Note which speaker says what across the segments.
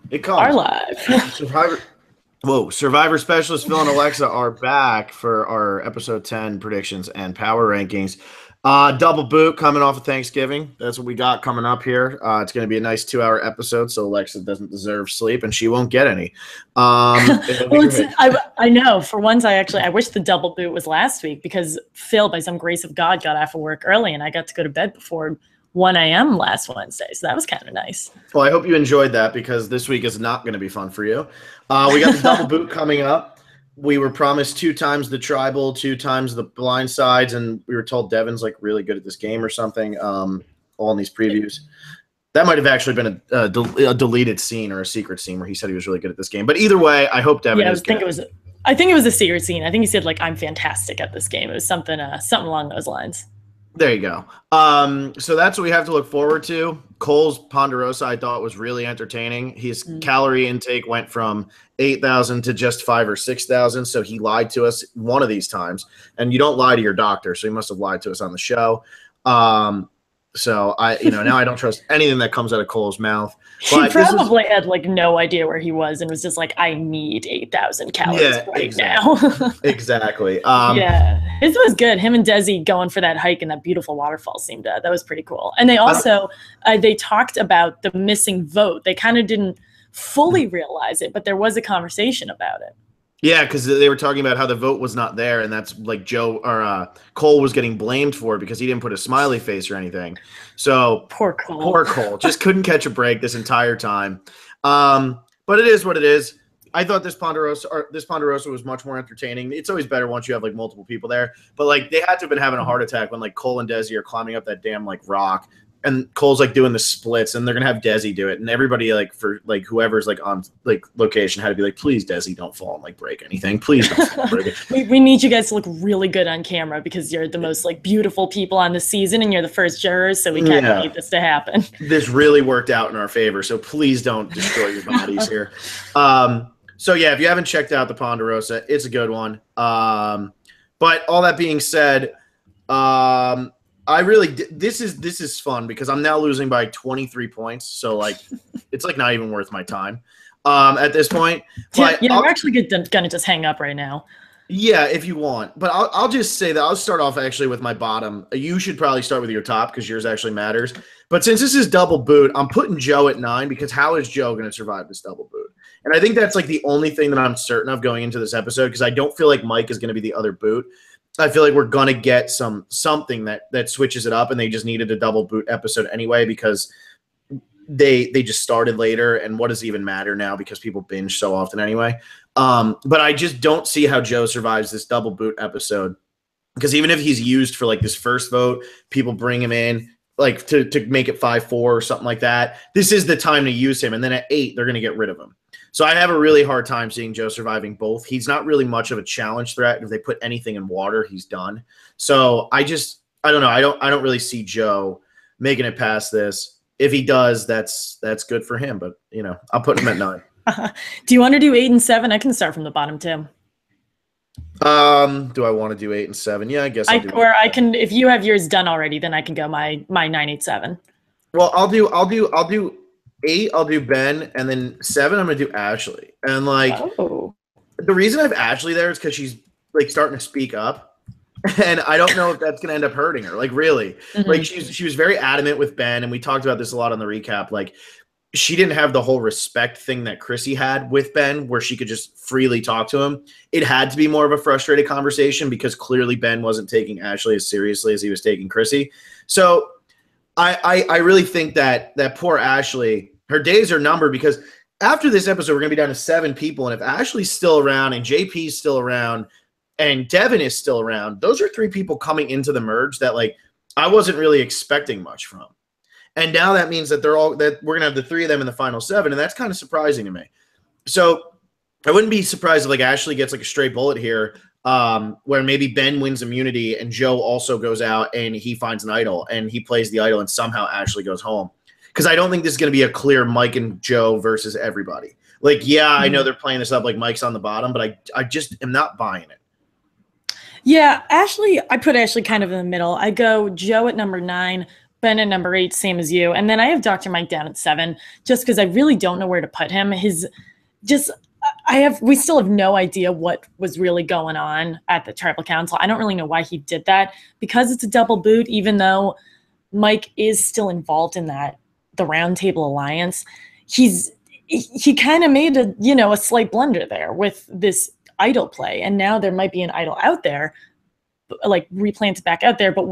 Speaker 1: It
Speaker 2: Are
Speaker 1: comes.
Speaker 2: live.
Speaker 1: Survivor. Whoa, Survivor Specialist Phil and Alexa are back for our episode 10 predictions and power rankings. Double boot coming off of Thanksgiving. That's what we got coming up here. It's going to be a nice 2-hour episode, so Alexa doesn't deserve sleep, and she won't get any. It'll be
Speaker 2: Well,
Speaker 1: great.
Speaker 2: I know. For once, I wish the double boot was last week because Phil, by some grace of God, got off of work early, and I got to go to bed before 1 a.m. last Wednesday. So that was kind of nice.
Speaker 1: Well, I hope you enjoyed that because this week is not going to be fun for you. We got the double boot coming up. We were promised 2 times the tribal, 2 times the blind sides, and we were told Devon's like really good at this game or something. All in these previews. That might have actually been a deleted scene or a secret scene where he said he was really good at this game. But either way, I hope Devon is good.
Speaker 2: I think it was a secret scene. I think he said like I'm fantastic at this game. It was something along those lines.
Speaker 1: There you go. So that's what we have to look forward to. Cole's Ponderosa, I thought, was really entertaining. His calorie intake went from 8,000 to just 5,000 or 6,000. So he lied to us one of these times. And you don't lie to your doctor, so he must have lied to us on the show. So now I don't trust anything that comes out of Cole's mouth. But
Speaker 2: he probably had like no idea where he was and was just like, I need 8,000 calories now.
Speaker 1: Exactly.
Speaker 2: Yeah, this was good. Him and Desi going for that hike and that beautiful waterfall seemed that was pretty cool. And they also they talked about the missing vote. They kind of didn't fully realize it, but there was a conversation about it.
Speaker 1: Yeah, because they were talking about how the vote was not there, and that's like Cole was getting blamed for it because he didn't put a smiley face or anything. So
Speaker 2: poor Cole
Speaker 1: just couldn't catch a break this entire time. But it is what it is. I thought this Ponderosa was much more entertaining. It's always better once you have like multiple people there. But like they had to have been having a heart attack when like Cole and Desi are climbing up that damn like rock. And Cole's like doing the splits, and they're gonna have Desi do it, and everybody like for like whoever's like on like location had to be like, please Desi, don't fall and like break anything, please don't break it.
Speaker 2: we need you guys to look really good on camera because you're the most like beautiful people on the season, and you're the first jurors, so we kind of need this to happen.
Speaker 1: This really worked out in our favor, so please don't destroy your bodies here. So yeah, if you haven't checked out the Ponderosa, it's a good one. But all that being said, this is fun because I'm now losing by 23 points. So like, it's like not even worth my time at this point. But
Speaker 2: we're actually gonna just hang up right now.
Speaker 1: Yeah, if you want. But I'll just say that I'll start off actually with my bottom. You should probably start with your top because yours actually matters. But since this is double boot, I'm putting Joe at 9 because how is Joe going to survive this double boot? And I think that's like the only thing that I'm certain of going into this episode because I don't feel like Mike is going to be the other boot. I feel like we're gonna get something that switches it up, and they just needed a double boot episode anyway because they just started later, and what does it even matter now because people binge so often anyway. But I just don't see how Joe survives this double boot episode because even if he's used for like this first vote, people bring him in like to make it 5-4 or something like that. This is the time to use him, and then at 8 they're gonna get rid of him. So I have a really hard time seeing Joe surviving both. He's not really much of a challenge threat. If they put anything in water, he's done. So I don't know. I don't really see Joe making it past this. If he does, that's good for him. But I'll put him at 9.
Speaker 2: Do you want to do 8 and 7? I can start from the bottom too.
Speaker 1: Do I want to do 8 and 7? Yeah, I guess I'll do
Speaker 2: or I can. If you have yours done already, then I can go my 9, 8, 7.
Speaker 1: Well, I'll do 8, I'll do Ben, and then 7, I'm gonna do Ashley. And like the reason I have Ashley there is because she's like starting to speak up, and I don't know if that's gonna end up hurting her. Like really, like she was very adamant with Ben, and we talked about this a lot on the recap. Like she didn't have the whole respect thing that Chrissy had with Ben, where she could just freely talk to him. It had to be more of a frustrated conversation because clearly Ben wasn't taking Ashley as seriously as he was taking Chrissy. So I really think that poor Ashley, her days are numbered because after this episode, we're going to be down to 7 people. And if Ashley's still around and JP's still around and Devon is still around, those are 3 people coming into the merge that like I wasn't really expecting much from. And now that means that we're going to have the 3 of them in the final 7. And that's kind of surprising to me. So I wouldn't be surprised if like Ashley gets like a stray bullet here. Where maybe Ben wins immunity and Joe also goes out and he finds an idol and he plays the idol and somehow Ashley goes home. Because I don't think this is going to be a clear Mike and Joe versus everybody. Like, yeah, I know they're playing this up like Mike's on the bottom, but I just am not buying it.
Speaker 2: Yeah, Ashley, I put Ashley kind of in the middle. I go Joe at number 9, Ben at number 8, same as you. And then I have Dr. Mike down at 7, just because I really don't know where to put him. We still have no idea what was really going on at the tribal council. I don't really know why he did that, because it's a double boot, even though Mike is still involved in the Round Table Alliance. He kind of made a slight blunder there with this idol play. And now there might be an idol out there, like replanted back out there, but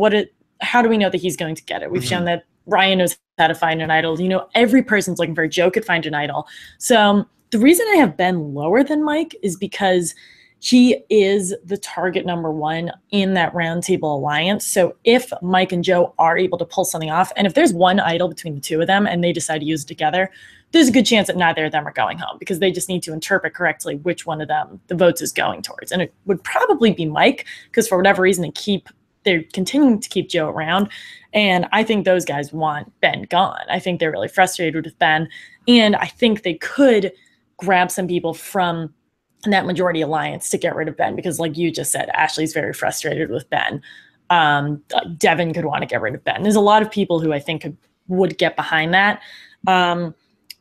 Speaker 2: how do we know that he's going to get it? We've shown that Ryan knows how to find an idol. Every person's looking for a Joe could find an idol. So the reason I have Ben lower than Mike is because he is the target number 1 in that Round Table Alliance. So if Mike and Joe are able to pull something off, and if there's one idol between the two of them and they decide to use it together, there's a good chance that neither of them are going home, because they just need to interpret correctly which one of them the votes is going towards. And it would probably be Mike, because for whatever reason they're continuing to keep Joe around. And I think those guys want Ben gone. I think they're really frustrated with Ben. And I think they could grab some people from that majority alliance to get rid of Ben, because like you just said, Ashley's very frustrated with Ben. Devon could want to get rid of Ben. There's a lot of people who I think would get behind that.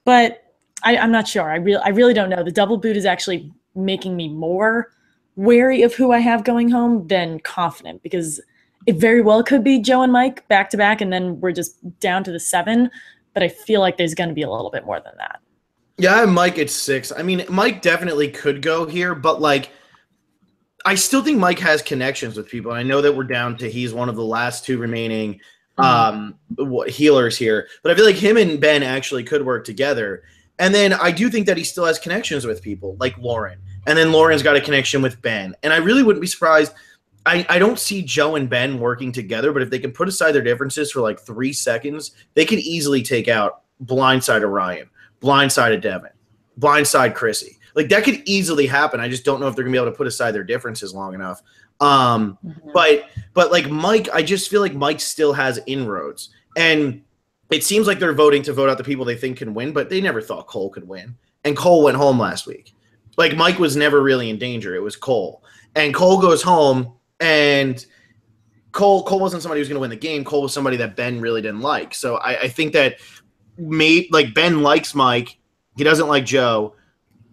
Speaker 2: But I'm not sure. I really don't know. The double boot is actually making me more wary of who I have going home than confident, because it very well could be Joe and Mike back to back, and then we're just down to the 7. But I feel like there's going to be a little bit more than that.
Speaker 1: Yeah, I have Mike at 6. I mean, Mike definitely could go here, but like, I still think Mike has connections with people. And I know that we're down to he's one of the last 2 remaining healers here, but I feel like him and Ben actually could work together. And then I do think that he still has connections with people like Lauren, and then Lauren's got a connection with Ben. And I really wouldn't be surprised. I don't see Joe and Ben working together, but if they can put aside their differences for like 3 seconds, they could easily take out blindside of Ryan, blindside of Devon, blindside Chrissy. Like, that could easily happen. I just don't know if they're gonna be able to put aside their differences long enough. But like Mike, I just feel like Mike still has inroads, and it seems like they're voting to vote out the people they think can win, but they never thought Cole could win. And Cole went home last week. Like, Mike was never really in danger. It was Cole. And Cole goes home, and Cole wasn't somebody who was going to win the game. Cole was somebody that Ben really didn't like. So I think that Ben likes Mike. He doesn't like Joe.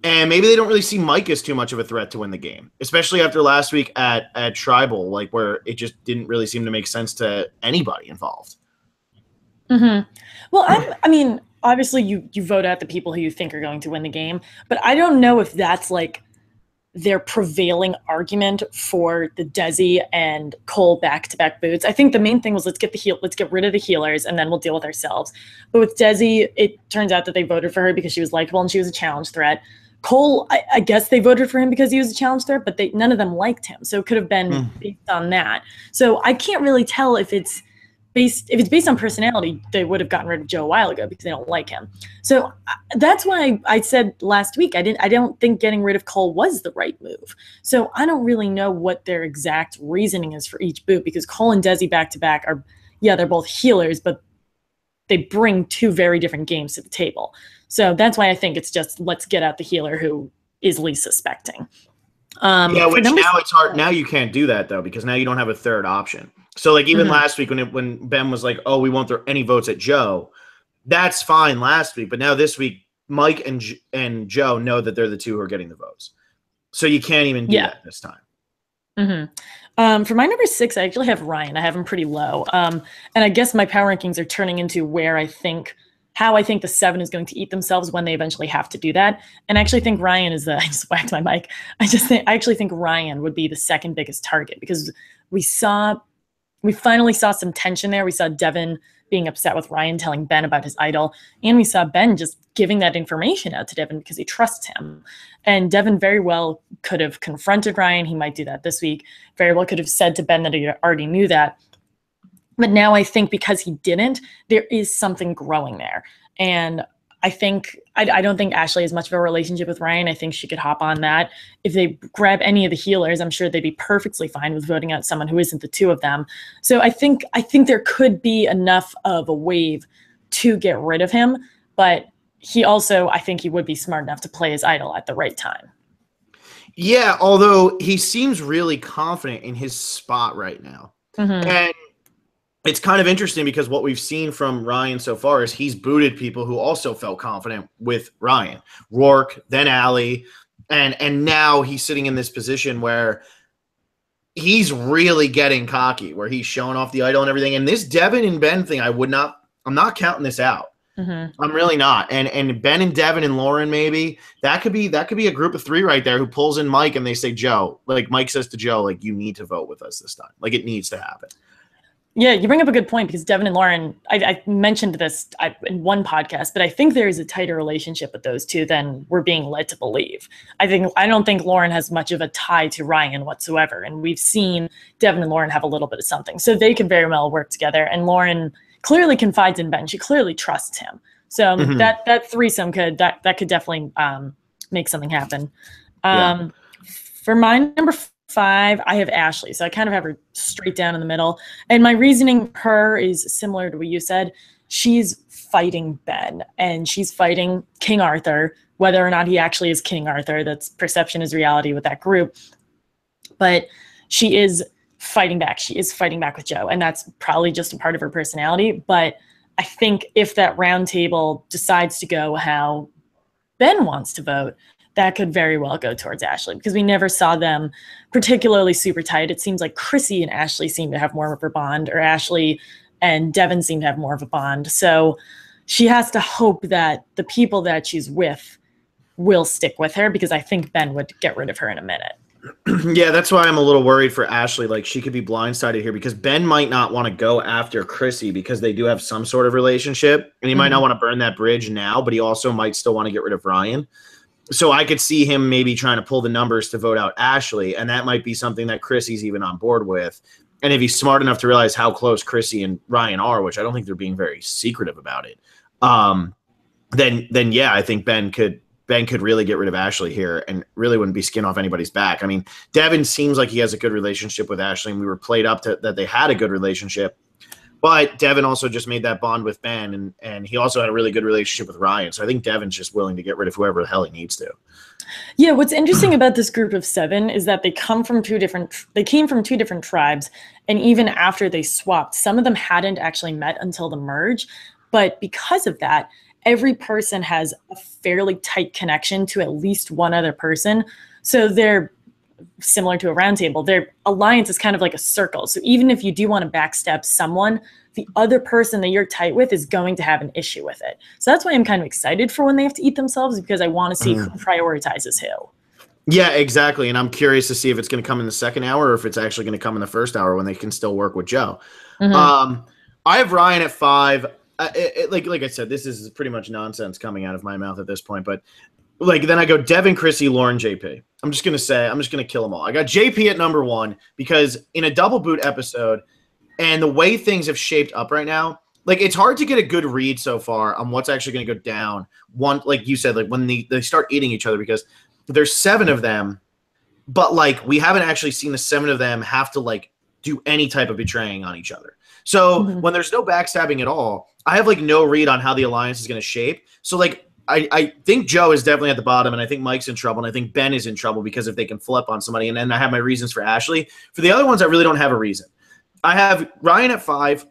Speaker 1: And maybe they don't really see Mike as too much of a threat to win the game, especially after last week at Tribal, like, where it just didn't really seem to make sense to anybody involved.
Speaker 2: Well, I mean, obviously you vote out the people who you think are going to win the game, but I don't know if that's like their prevailing argument for the Desi and Cole back-to-back boots. I think the main thing was let's get rid of the healers, and then we'll deal with ourselves. But with Desi, it turns out that they voted for her because she was likable and she was a challenge threat. Cole, I guess they voted for him because he was a challenge threat, but none of them liked him. So it could have been based on that. So I can't really tell if it's based on personality. They would have gotten rid of Joe a while ago because they don't like him. So that's why I said last week I don't think getting rid of Cole was the right move. So I don't really know what their exact reasoning is for each boot, because Cole and Desi back to back are, yeah, they're both healers, but they bring 2 very different games to the table. So that's why I think it's just let's get out the healer who is least suspecting.
Speaker 1: Yeah, which now it's hard. Now you can't do that, though, because now you don't have a third option. So, like, even last week when Ben was like, oh, we won't throw any votes at Joe, that's fine last week. But now this week, Mike and Joe know that they're the 2 who are getting the votes. So you can't even do that this time.
Speaker 2: For my number 6, I actually have Ryan. I have him pretty low. And I guess my power rankings are turning into how I think the 7 is going to eat themselves when they eventually have to do that. And I actually think Ryan is I just whacked my mic. I actually think Ryan would be the second biggest target, because we finally saw some tension there. We saw Devon being upset with Ryan telling Ben about his idol, and we saw Ben just giving that information out to Devon because he trusts him. And Devon very well could have confronted Ryan. He might do that this week. Very well could have said to Ben that he already knew that. But now I think because he didn't, there is something growing there. And I don't think Ashley has much of a relationship with Ryan. I think she could hop on that. If they grab any of the healers, I'm sure they'd be perfectly fine with voting out someone who isn't the 2 of them. So I think there could be enough of a wave to get rid of him. But I think he would be smart enough to play his idol at the right time.
Speaker 1: Yeah, although he seems really confident in his spot right now. And it's kind of interesting because what we've seen from Ryan so far is he's booted people who also felt confident with Ryan. Rourke, then Allie, and now he's sitting in this position where he's really getting cocky, where he's showing off the idol and everything. And this Devon and Ben thing, I'm not counting this out. I'm really not. And Ben and Devon and Lauren, maybe that could be a group of 3 right there who pulls in Mike and they say, Joe, like Mike says to Joe, like, you need to vote with us this time. Like, it needs to happen.
Speaker 2: Yeah, you bring up a good point because Devon and Lauren, I mentioned this in one podcast, but I think there is a tighter relationship with those two than we're being led to believe. I don't think Lauren has much of a tie to Ryan whatsoever, and we've seen Devon and Lauren have a little bit of something, so they could very well work together. And Lauren clearly confides in Ben; she clearly trusts him. So that threesome could definitely make something happen. For my number 5, I have Ashley. So I kind of have her straight down in the middle. And my reasoning for her is similar to what you said. She's fighting Ben and she's fighting King Arthur, whether or not he actually is King Arthur. That's perception is reality with that group. But she is fighting back. She is fighting back with Joe. And that's probably just a part of her personality. But I think if that round table decides to go how Ben wants to vote, that could very well go towards Ashley because we never saw them particularly super tight. It seems like Chrissy and Ashley seem to have more of a bond, or Ashley and Devon seem to have more of a bond. So she has to hope that the people that she's with will stick with her because I think Ben would get rid of her in a minute.
Speaker 1: Yeah, that's why I'm a little worried for Ashley. Like, she could be blindsided here because Ben might not want to go after Chrissy because they do have some sort of relationship, and he might not want to burn that bridge now, but he also might still want to get rid of Ryan. So I could see him maybe trying to pull the numbers to vote out Ashley, and that might be something that Chrissy's even on board with. And if he's smart enough to realize how close Chrissy and Ryan are, which I don't think they're being very secretive about it, then yeah, I think Ben could really get rid of Ashley here and really wouldn't be skin off anybody's back. I mean, Devon seems like he has a good relationship with Ashley, and we were played up to that they had a good relationship. But Devon also just made that bond with Ben, and he also had a really good relationship with Ryan. So I think Devon's just willing to get rid of whoever the hell he needs to.
Speaker 2: Yeah, what's interesting about this group of 7 is that they came from 2 different tribes, and even after they swapped, some of them hadn't actually met until the merge. But because of that, every person has a fairly tight connection to at least one other person. So they're similar to a round table. Their alliance is kind of like a circle. So even if you do want to backstab someone, the other person that you're tight with is going to have an issue with it. So that's why I'm kind of excited for when they have to eat themselves, because I want to see who prioritizes who.
Speaker 1: Yeah, exactly. And I'm curious to see if it's going to come in the second hour or if it's actually going to come in the first hour when they can still work with Joe. I have Ryan at 5. Like I said, this is pretty much nonsense coming out of my mouth at this point, but then I go Devon, Chrissy, Lauren, JP. I'm just going to kill them all. I got JP at number 1 because in a double boot episode and the way things have shaped up right now, it's hard to get a good read so far on what's actually going to go down. One, like you said, when they start eating each other, because there's 7 of them, but we haven't actually seen the 7 of them have to do any type of betraying on each other. So when there's no backstabbing at all, I have no read on how the alliance is going to shape. So I think Joe is definitely at the bottom, and I think Mike's in trouble, and I think Ben is in trouble because if they can flip on somebody, and then I have my reasons for Ashley. For the other ones, I really don't have a reason. I have Ryan at 5.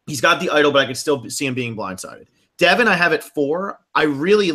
Speaker 1: He's got the idol, but I could still see him being blindsided. Devon, I have at 4. I really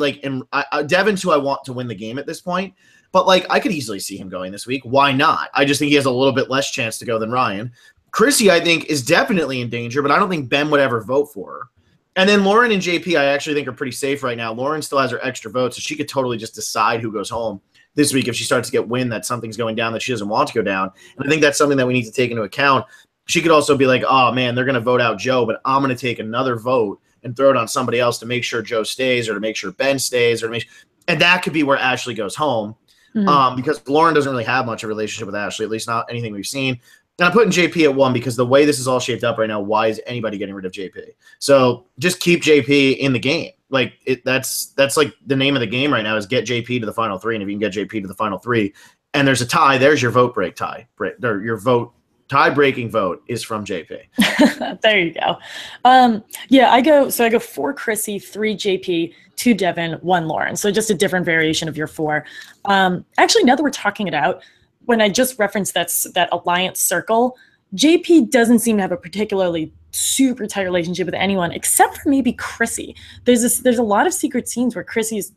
Speaker 1: Devon's who I want to win the game at this point, but I could easily see him going this week. Why not? I just think he has a little bit less chance to go than Ryan. Chrissy, I think, is definitely in danger, but I don't think Ben would ever vote for her. And then Lauren and JP, I actually think are pretty safe right now. Lauren still has her extra vote, so she could totally just decide who goes home this week if she starts to get wind that something's going down that she doesn't want to go down. And I think that's something that we need to take into account. She could also be like, oh, man, they're going to vote out Joe, but I'm going to take another vote and throw it on somebody else to make sure Joe stays or to make sure Ben stays. And that could be where Ashley goes home because Lauren doesn't really have much of a relationship with Ashley, at least not anything we've seen. And I'm putting JP at 1 because the way this is all shaped up right now, why is anybody getting rid of JP? So just keep JP in the game. That's the name of the game right now is get JP to the final 3. And if you can get JP to the final 3 and there's a tie, there's your vote break tie. Your tie-breaking vote is from JP.
Speaker 2: There you go. I go 4 Chrissy, 3 JP, 2 Devon, 1 Lauren. So just a different variation of your 4. Actually, now that we're talking it out, when I just referenced that alliance circle, JP doesn't seem to have a particularly super tight relationship with anyone except for maybe Chrissy. There's a lot of secret scenes where Chrissy is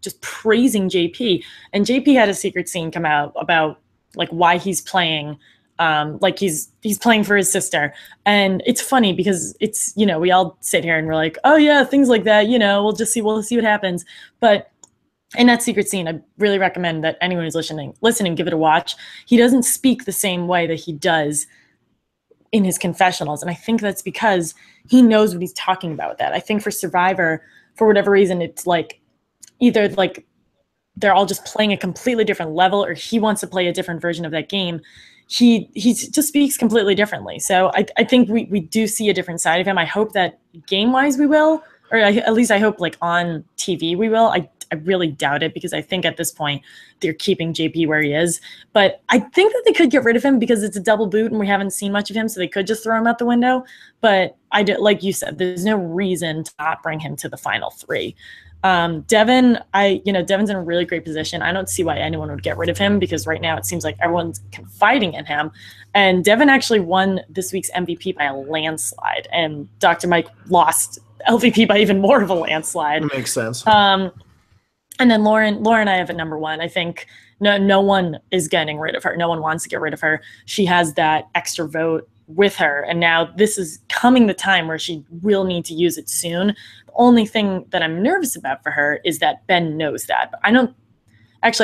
Speaker 2: just praising JP, and JP had a secret scene come out about like why he's playing, like he's playing for his sister. And it's funny because it's, you know, we all sit here and we're like, oh yeah, things like that, you know, we'll see what happens. But in that secret scene, I really recommend that anyone who's listening, give it a watch. He doesn't speak the same way that he does in his confessionals. And I think that's because he knows what he's talking about with that. I think for Survivor, for whatever reason, it's like either like they're all just playing a completely different level, or he wants to play a different version of that game. He just speaks completely differently. So I think we do see a different side of him. I hope that game-wise we will, or at least I hope like on TV we will. I really doubt it, because I think at this point they're keeping JP where he is. But I think that they could get rid of him because it's a double boot and we haven't seen much of him, so they could just throw him out the window. But like you said, there's no reason to not bring him to the final three. Devon, Devon's in a really great position. I don't see why anyone would get rid of him, because right now it seems like everyone's confiding in him. And Devon actually won this week's MVP by a landslide, and Dr. Mike lost LVP by even more of a landslide.
Speaker 1: That makes sense.
Speaker 2: And then Lauren I have at number one. I think no one is getting rid of her. No one wants to get rid of her. She has that extra vote with her, and now this is coming the time where she will need to use it soon. The only thing that I'm nervous about for her is that Ben knows that. But I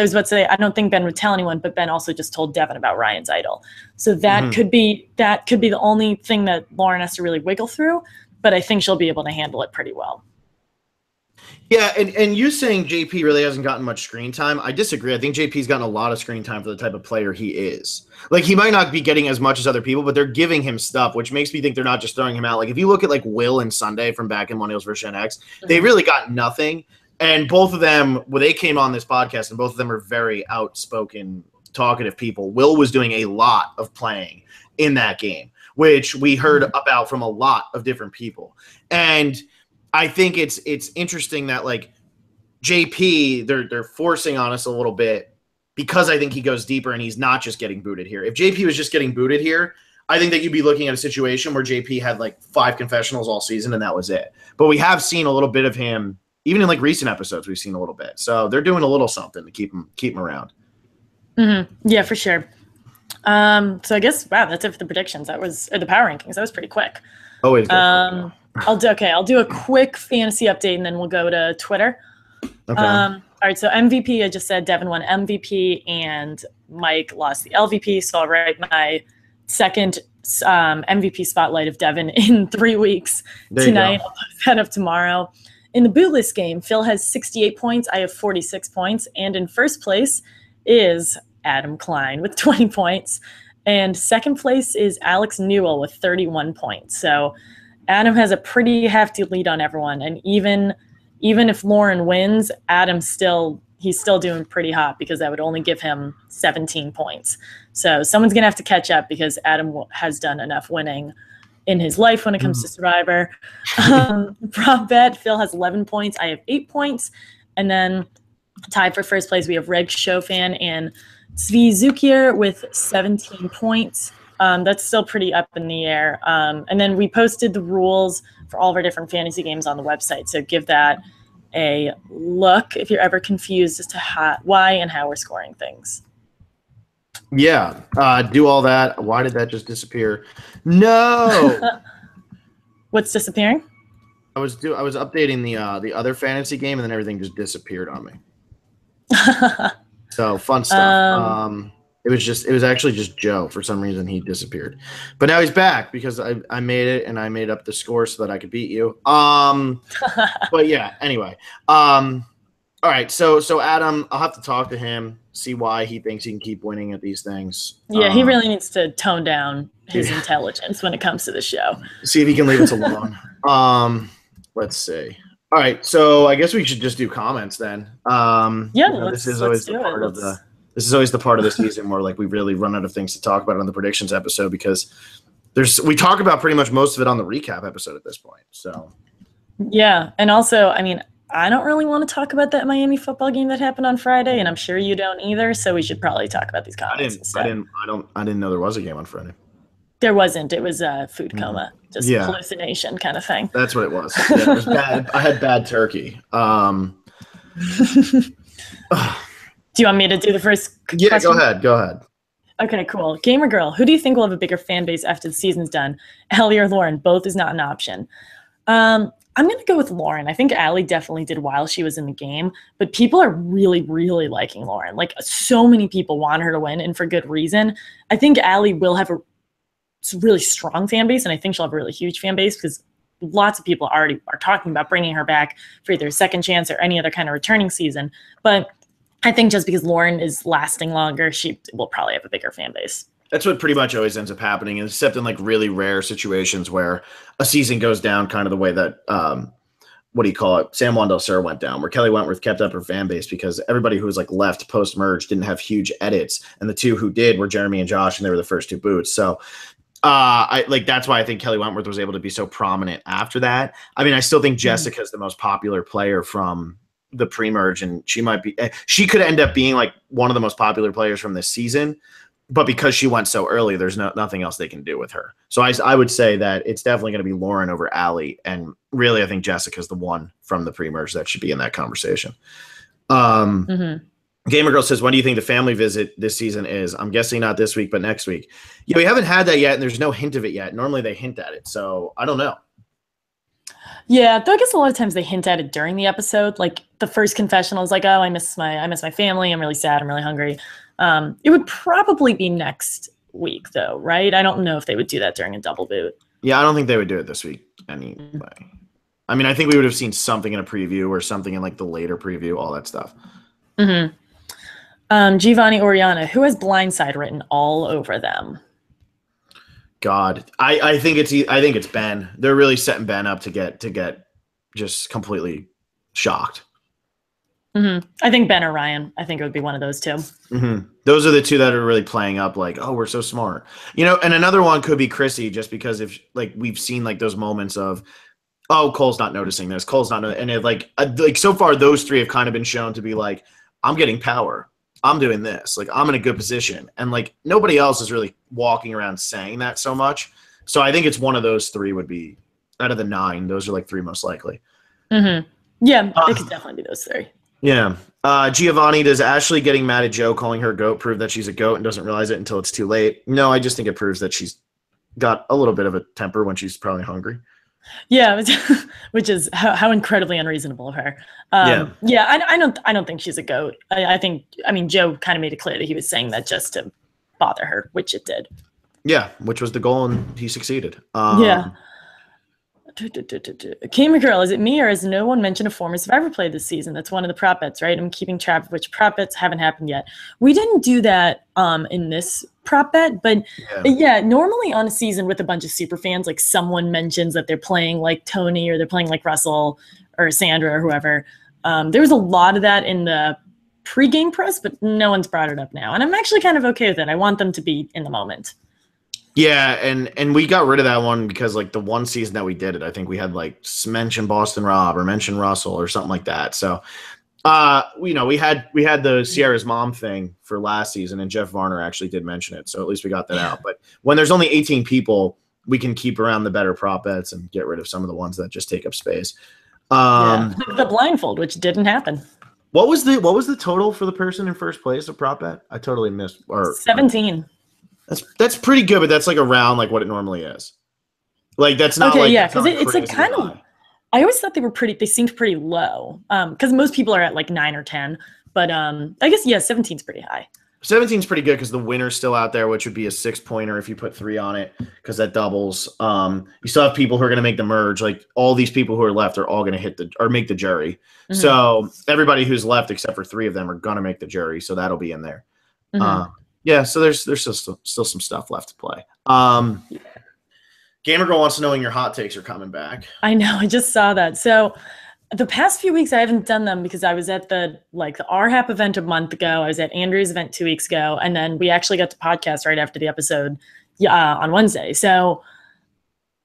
Speaker 2: was about to say I don't think Ben would tell anyone, but Ben also just told Devon about Ryan's idol. So that could be the only thing that Lauren has to really wiggle through, but I think she'll be able to handle it pretty well.
Speaker 1: Yeah, and you saying JP really hasn't gotten much screen time, I disagree. I think JP's gotten a lot of screen time for the type of player he is. Like, he might not be getting as much as other people, but they're giving him stuff, which makes me think they're not just throwing him out. Like, if you look at, like, Will and Sunday from back in Millennials vs. Gen X, they really got nothing. And both of them, when they came on this podcast, and both of them are very outspoken, talkative people. Will was doing a lot of playing in that game, which we heard about from a lot of different people. And I think it's interesting that, like, JP, they're forcing on us a little bit, because I think he goes deeper and he's not just getting booted here. If JP was just getting booted here, I think that you'd be looking at a situation where JP had like 5 confessionals all season and that was it. But we have seen a little bit of him, even in like recent episodes, we've seen a little bit. So they're doing a little something to keep him around.
Speaker 2: Yeah, for sure. So I guess, wow, that's it for the predictions. Or the power rankings. That was pretty quick.
Speaker 1: Always good.
Speaker 2: I'll do a quick fantasy update and then we'll go to Twitter.
Speaker 1: Okay.
Speaker 2: All right, so MVP, I just said Devon won MVP and Mike lost the LVP. So I'll write my second MVP spotlight of Devon in 3 weeks tonight. I'll put that up tomorrow. In the bootless game, Phil has 68 points. I have 46 points. And in first place is Adam Klein with 20 points. And second place is Alex Newell with 31 points. So Adam has a pretty hefty lead on everyone. And even if Lauren wins, he's still doing pretty hot, because that would only give him 17 points. So someone's going to have to catch up, because Adam has done enough winning in his life when it comes to Survivor. Prop bet, Phil has 11 points. I have 8 points. And then tied for first place, we have Reg Shofan and Zvi Zukier with 17 points. That's still pretty up in the air. And then we posted the rules for all of our different fantasy games on the website. So give that a look if you're ever confused as to why and how we're scoring things.
Speaker 1: Yeah, do all that. Why did that just disappear? No.
Speaker 2: What's disappearing?
Speaker 1: I was updating the other fantasy game, and then everything just disappeared on me. So fun stuff. It was actually just Joe. For some reason, he disappeared, but now he's back because I made it, and I made up the score so that I could beat you. But yeah, anyway. All right, so Adam, I'll have to talk to him, see why he thinks he can keep winning at these things.
Speaker 2: Yeah, he really needs to tone down his intelligence when it comes to the show.
Speaker 1: See if he can leave us alone. Let's see. All right, so I guess we should just do comments then. This is always the part of the season where, like, we really run out of things to talk about on the predictions episode, because we talk about pretty much most of it on the recap episode at this point. So
Speaker 2: yeah, and also, I mean, I don't really want to talk about that Miami football game that happened on Friday, and I'm sure you don't either. So we should probably talk about these comments.
Speaker 1: I didn't know there was a game on Friday.
Speaker 2: There wasn't. It was a food coma, just hallucination kind of thing.
Speaker 1: That's what it was. Yeah, it was bad. I had bad turkey.
Speaker 2: Do you want me to do the first question?
Speaker 1: Go ahead.
Speaker 2: Okay, cool. Gamer Girl, who do you think will have a bigger fan base after the season's done? Allie or Lauren? Both is not an option. I'm going to go with Lauren. I think Allie definitely did while she was in the game, but people are really, really liking Lauren. Like, so many people want her to win, and for good reason. I think Allie will have a really strong fan base, and I think she'll have a really huge fan base because lots of people already are talking about bringing her back for either a second chance or any other kind of returning season. But I think just because Lauren is lasting longer, she will probably have a bigger fan base.
Speaker 1: That's what pretty much always ends up happening, except in like really rare situations where a season goes down kind of the way that, San Juan del Sur went down, where Kelly Wentworth kept up her fan base because everybody who was like left post-merge didn't have huge edits. And the two who did were Jeremy and Josh, and they were the first two boots. So that's why I think Kelly Wentworth was able to be so prominent after that. I mean, I still think Jessica is the most popular player from the pre-merge, and she could end up being like one of the most popular players from this season. But because she went so early, there's nothing else they can do with her. So I would say that it's definitely going to be Lauren over Allie. And really, I think Jessica's the one from the pre-merge that should be in that conversation. Gamer Girl says, when do you think the family visit this season is? I'm guessing not this week, but next week. Yeah, we haven't had that yet, and there's no hint of it yet. Normally they hint at it. So I don't know.
Speaker 2: Yeah, though I guess a lot of times they hint at it during the episode. Like the first confessional is like, oh, I miss my family. I'm really sad. I'm really hungry. It would probably be next week, though, right? I don't know if they would do that during a double boot.
Speaker 1: Yeah, I don't think they would do it this week anyway. I mean, I think we would have seen something in a preview or something in like the later preview, all that stuff.
Speaker 2: Giovanni Oriana, who has Blindside written all over them?
Speaker 1: God, I think it's Ben. They're really setting Ben up to get just completely shocked.
Speaker 2: I think Ben or Ryan. I think it would be one of those two.
Speaker 1: Those are the two that are really playing up like, oh, we're so smart. And another one could be Chrissy, just because if like we've seen like those moments of, oh, Cole's not noticing this, Cole's not, and it like so far those three have kind of been shown to be like, I'm getting power. I'm doing this. Like, I'm in a good position. And like nobody else is really walking around saying that so much. So I think it's one of those three would be, out of the 9, those are like 3 most likely.
Speaker 2: Yeah, it could definitely be those 3.
Speaker 1: Yeah. Giovanni, does Ashley getting mad at Joe calling her a goat prove that she's a goat and doesn't realize it until it's too late? No, I just think it proves that she's got a little bit of a temper when she's probably hungry.
Speaker 2: Yeah, which is how incredibly unreasonable of her. I don't think she's a goat. I mean, Joe kind of made it clear that he was saying that just to bother her, which it did.
Speaker 1: Yeah, which was the goal, and he succeeded.
Speaker 2: Yeah. Gamer Girl, is it me or has no one mentioned a former Survivor play this season? That's one of the prop bets, right? I'm keeping track of which prop bets haven't happened yet. We didn't do that in this prop bet, but yeah, normally on a season with a bunch of super fans, like someone mentions that they're playing like Tony or they're playing like Russell or Sandra or whoever. There was a lot of that in the pre-game press, but no one's brought it up now. And I'm actually kind of okay with it. I want them to be in the moment.
Speaker 1: Yeah, and we got rid of that one because like the one season that we did it, I think we had like mention Boston Rob or mention Russell or something like that. So we had the Sierra's mom thing for last season, and Jeff Varner actually did mention it. So at least we got that out. But when there's only 18 people, we can keep around the better prop bets and get rid of some of the ones that just take up space.
Speaker 2: The blindfold, which didn't happen.
Speaker 1: What was the total for the person in first place of prop bet? I totally missed.
Speaker 2: 17.
Speaker 1: That's pretty good, but that's like around like what it normally is. Like that's not
Speaker 2: okay, yeah, because it's like kind of. I always thought they seemed pretty low. Because most people are at like 9 or 10, but I guess 17's pretty high.
Speaker 1: 17's pretty good because the winner's still out there, which would be a 6-pointer if you put 3 on it, because that doubles. You still have people who are going to make the merge. Like all these people who are left are all going to make the jury. So everybody who's left except for 3 of them are going to make the jury. So that'll be in there. Yeah, so there's still some stuff left to play. Gamer Girl wants to know when your hot takes are coming back.
Speaker 2: I know, I just saw that. So the past few weeks I haven't done them because I was at the RHAP event a month ago. I was at Andrew's event 2 weeks ago, and then we actually got to podcast right after the episode on Wednesday. So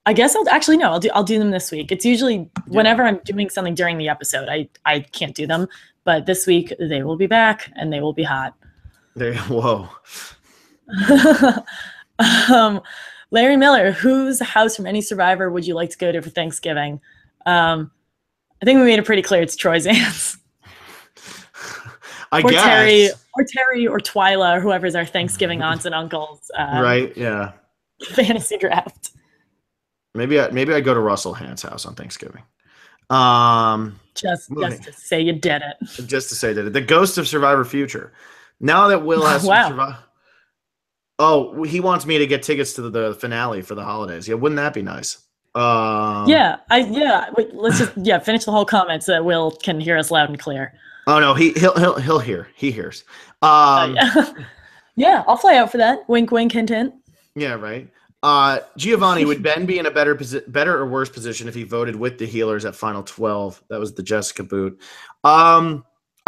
Speaker 2: I guess I'll do them this week. It's usually whenever I'm doing something during the episode, I can't do them, but this week they will be back and they will be hot.
Speaker 1: Whoa.
Speaker 2: Larry Miller, whose house from any Survivor would you like to go to for Thanksgiving? I think we made it pretty clear it's Troy's aunt's.
Speaker 1: I guess.
Speaker 2: Terry or Twyla or whoever's our Thanksgiving aunts and uncles.
Speaker 1: Right, yeah.
Speaker 2: Fantasy draft.
Speaker 1: Maybe I go to Russell Hand's house on Thanksgiving.
Speaker 2: Just to say you did it.
Speaker 1: Just to say that the Ghost of Survivor Future. Now that Will has he wants me to get tickets to the finale for the holidays. Yeah, wouldn't that be nice?
Speaker 2: Wait, let's just finish the whole comment so that Will can hear us loud and clear.
Speaker 1: Oh no, he'll hear. He hears.
Speaker 2: Yeah, I'll fly out for that. Wink, wink, hint, hint.
Speaker 1: Yeah, right. Giovanni, would Ben be in a better or worse position if he voted with the healers at Final 12? That was the Jessica boot. I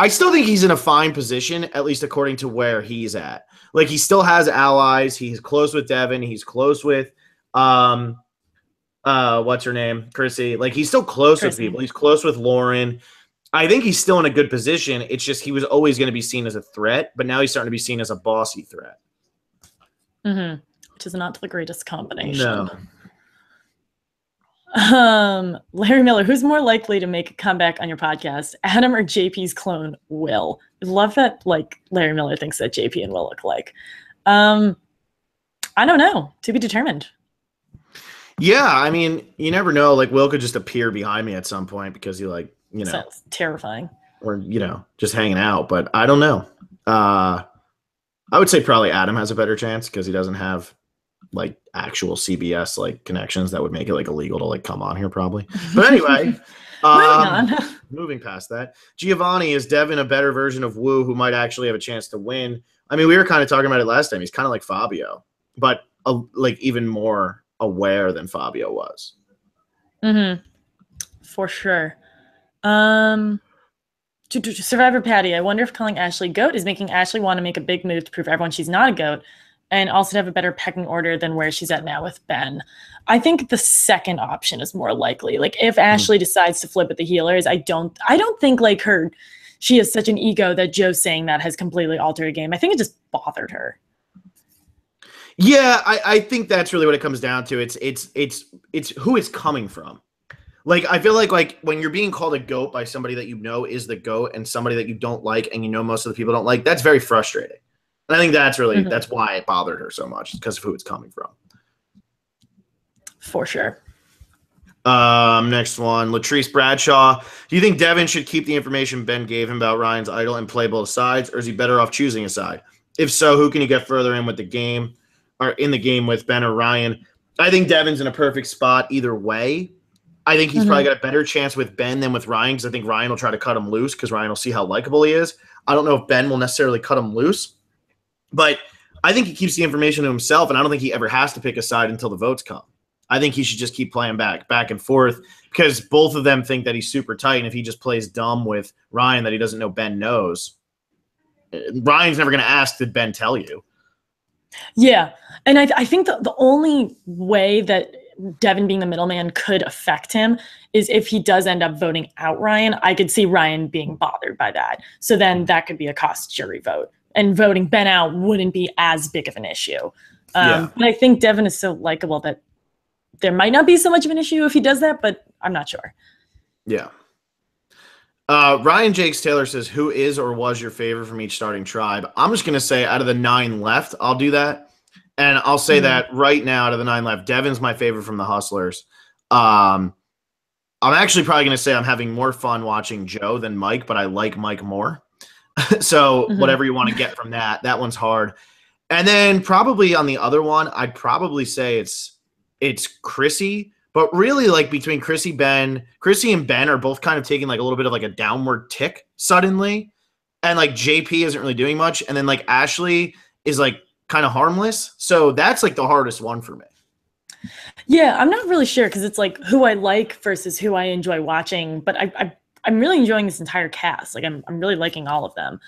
Speaker 1: still think he's in a fine position, at least according to where he's at. Like, he still has allies. He's close with Devon. He's close with what's her name? Chrissy. Like, he's still close with people. He's close with Lauren. I think he's still in a good position. It's just he was always going to be seen as a threat, but now he's starting to be seen as a bossy threat.
Speaker 2: Mm-hmm. Which is not the greatest combination.
Speaker 1: No.
Speaker 2: Larry Miller, who's more likely to make a comeback on your podcast, Adam or JP's clone, Will? I love that, like, Larry Miller thinks that JP and Will look alike. I don't know. To be determined.
Speaker 1: Yeah, I mean, you never know. Like, Will could just appear behind me at some point because he, like,
Speaker 2: sounds terrifying.
Speaker 1: Or, just hanging out. But I don't know. I would say probably Adam has a better chance because he doesn't have, like, actual CBS, like, connections that would make it, like, illegal to, like, come on here probably. But anyway, moving past that, Giovanni, is Devon a better version of Wu who might actually have a chance to win? I mean, we were kind of talking about it last time. He's kind of like Fabio, but, like, even more aware than Fabio was.
Speaker 2: Mm-hmm. For sure. Survivor Patty, I wonder if calling Ashley GOAT is making Ashley want to make a big move to prove everyone she's not a GOAT and also to have a better pecking order than where she's at now with Ben. I think the second option is more likely. Like, if Ashley decides to flip at the healers, I don't think like she has such an ego that Joe saying that has completely altered the game. I think it just bothered her.
Speaker 1: Yeah, I think that's really what it comes down to. It's who it's coming from. Like, I feel like when you're being called a GOAT by somebody that you know is the GOAT and somebody that you don't like and most of the people don't like, that's very frustrating. And I think that's really that's why it bothered her so much, because of who it's coming from.
Speaker 2: For sure.
Speaker 1: Next one, Latrice Bradshaw. Do you think Devon should keep the information Ben gave him about Ryan's idol and play both sides, or is he better off choosing a side? If so, who can you get further in with the game, or in the game with Ben or Ryan? I think Devon's in a perfect spot either way. I think he's probably got a better chance with Ben than with Ryan, because I think Ryan will try to cut him loose because Ryan will see how likable he is. I don't know if Ben will necessarily cut him loose, but I think he keeps the information to himself, and I don't think he ever has to pick a side until the votes come. I think he should just keep playing back and forth, because both of them think that he's super tight, and if he just plays dumb with Ryan that he doesn't know Ben knows, Ryan's never going to ask, did Ben tell you?
Speaker 2: Yeah, and I think the only way that Devon being the middleman could affect him is if he does end up voting out Ryan. I could see Ryan being bothered by that. So then that could be a cost jury vote. And voting Ben out wouldn't be as big of an issue. But I think Devon is so likable that there might not be so much of an issue if he does that, but I'm not sure.
Speaker 1: Yeah. Ryan Jakes Taylor says, who is or was your favorite from each starting tribe? I'm just going to say out of the 9 left, I'll do that. And I'll say that right now, out of the 9 left, Devon's my favorite from the Hustlers. I'm actually probably going to say I'm having more fun watching Joe than Mike, but I like Mike more. So whatever you want to get from that one's hard. And then probably on the other one, I'd probably say it's Chrissy. But really, like, between Chrissy and Ben are both kind of taking like a little bit of like a downward tick suddenly. And like JP isn't really doing much. And then like Ashley is like kind of harmless. So that's like the hardest one for me.
Speaker 2: Yeah, I'm not really sure, because it's like who I like versus who I enjoy watching. But I'm really enjoying this entire cast. Like, I'm really liking all of them.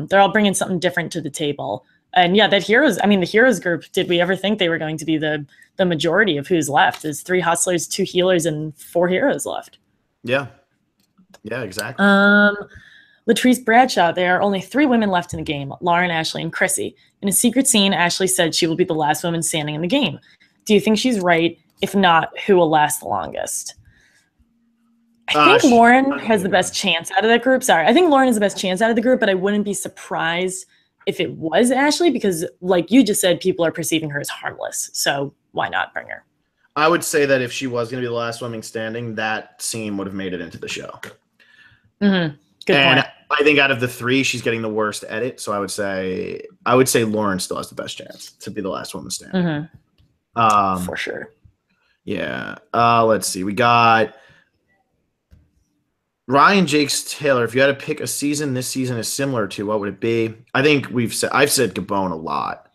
Speaker 2: They're all bringing something different to the table. And yeah, the Heroes group, did we ever think they were going to be the majority of who's left? Is 3 Hustlers, 2 Healers, and 4 Heroes left.
Speaker 1: Yeah. Yeah, exactly.
Speaker 2: Latrice Bradshaw, there are only 3 women left in the game, Lauren, Ashley, and Chrissy. In a secret scene, Ashley said she will be the last woman standing in the game. Do you think she's right? If not, who will last the longest? I think Lauren has the best chance out of that group. Sorry. I think Lauren has the best chance out of the group, but I wouldn't be surprised if it was Ashley because, like you just said, people are perceiving her as harmless. So why not bring her?
Speaker 1: I would say that if she was going to be the last woman standing, that scene would have made it into the show.
Speaker 2: Mm-hmm. Good
Speaker 1: and
Speaker 2: point.
Speaker 1: I think out of the three, she's getting the worst edit. So I would say Lauren still has the best chance to be the last woman standing.
Speaker 2: Mm-hmm. For sure.
Speaker 1: Yeah. Let's see. We got Ryan Jakes Taylor. If you had to pick a season this season is similar to, what would it be? I think I've said Gabon a lot.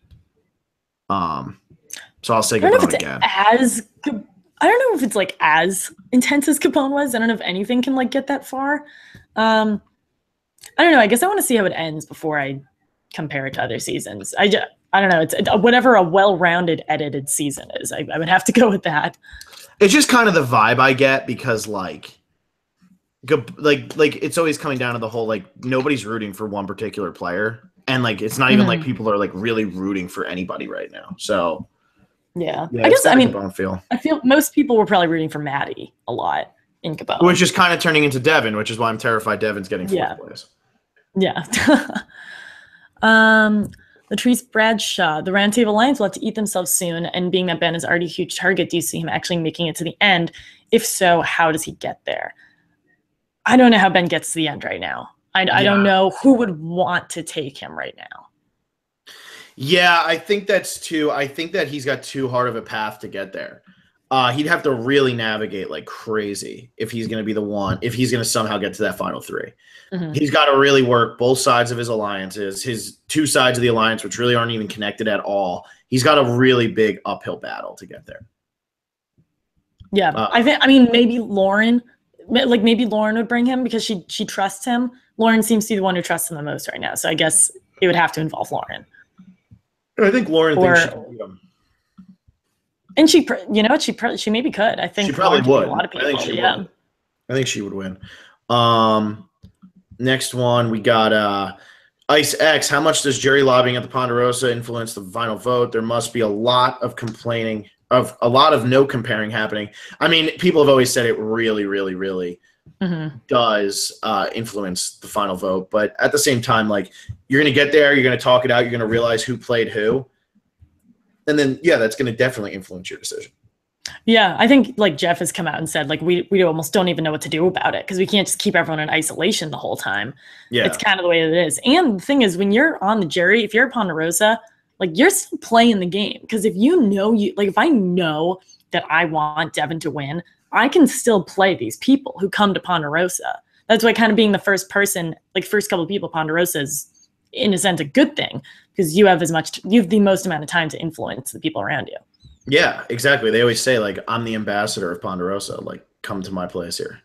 Speaker 1: So I'll say Gabon again.
Speaker 2: I don't know if it's like as intense as Gabon was. I don't know if anything can like get that far. I don't know. I guess I want to see how it ends before I compare it to other seasons. I don't know. It's whatever a well-rounded edited season is. I would have to go with that.
Speaker 1: It's just kind of the vibe I get because like it's always coming down to the whole like nobody's rooting for one particular player, and like it's not even like people are like really rooting for anybody right now. So
Speaker 2: yeah I guess I feel most people were probably rooting for Maddie a lot in Gabon,
Speaker 1: which is kind of turning into Devon, which is why I'm terrified Devon's getting fourth place.
Speaker 2: Yeah. Latrice Bradshaw, the Roundtable Alliance will have to eat themselves soon, and being that Ben is already a huge target, do you see him actually making it to the end? If so, how does he get there? I don't know how Ben gets to the end right now. I don't know who would want to take him right now.
Speaker 1: Yeah, I think that's too. I think that he's got too hard of a path to get there. He'd have to really navigate like crazy if he's going to be the one, if he's going to somehow get to that final three. Mm-hmm. He's got to really work both sides of his alliances, his two sides of the alliance, which really aren't even connected at all. He's got a really big uphill battle to get there.
Speaker 2: Yeah, I mean, maybe Lauren would bring him because she trusts him. Lauren seems to be the one who trusts him the most right now. So I guess it would have to involve Lauren.
Speaker 1: I think Lauren thinks she can beat him.
Speaker 2: And she maybe could. I think
Speaker 1: she probably would.
Speaker 2: A lot of people.
Speaker 1: I think she would. I think she would win. Next one, we got Ice X. How much does jury lobbying at the Ponderosa influence the final vote? There must be a lot of complaining, of a lot of no comparing happening. I mean, people have always said it really, really, really does influence the final vote. But at the same time, like you're going to get there, you're going to talk it out, you're going to realize who played who. And then, yeah, that's going to definitely influence your decision.
Speaker 2: Yeah, I think like Jeff has come out and said like we almost don't even know what to do about it because we can't just keep everyone in isolation the whole time. Yeah, it's kind of the way it is. And the thing is, when you're on the jury, if you're a Ponderosa, like you're still playing the game because if you know if I know that I want Devon to win, I can still play these people who come to Ponderosa. That's why kind of being the first person, like first couple of people, Ponderosa is in a sense a good thing because you have the most amount of time to influence the people around you.
Speaker 1: Yeah, exactly. They always say, like, I'm the ambassador of Ponderosa. Like, come to my place here.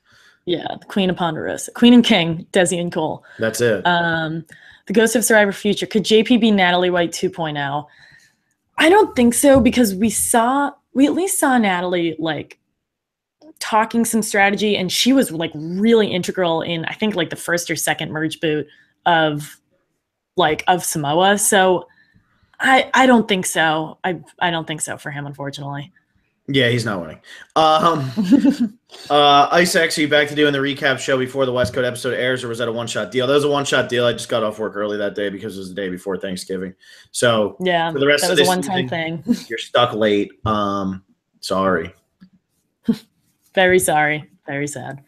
Speaker 2: Yeah, the Queen of Ponderosa. Queen and King, Desi and Cole.
Speaker 1: That's it.
Speaker 2: The Ghost of Survivor Future. Could JP be Natalie White 2.0? I don't think so because we at least saw Natalie, like, talking some strategy, and she was, like, really integral in, I think, like, the first or second merge boot of Samoa. So I don't think so. I don't think so for him, unfortunately.
Speaker 1: Yeah, he's not winning. Ice X, are you back to doing the recap show before the West Coast episode airs, or was that a one-shot deal? That was a one-shot deal. I just got off work early that day because it was the day before Thanksgiving. So
Speaker 2: yeah,
Speaker 1: for the rest
Speaker 2: that
Speaker 1: of
Speaker 2: was
Speaker 1: this
Speaker 2: a one-time thing.
Speaker 1: You're stuck late. Sorry.
Speaker 2: Very sorry. Very sad.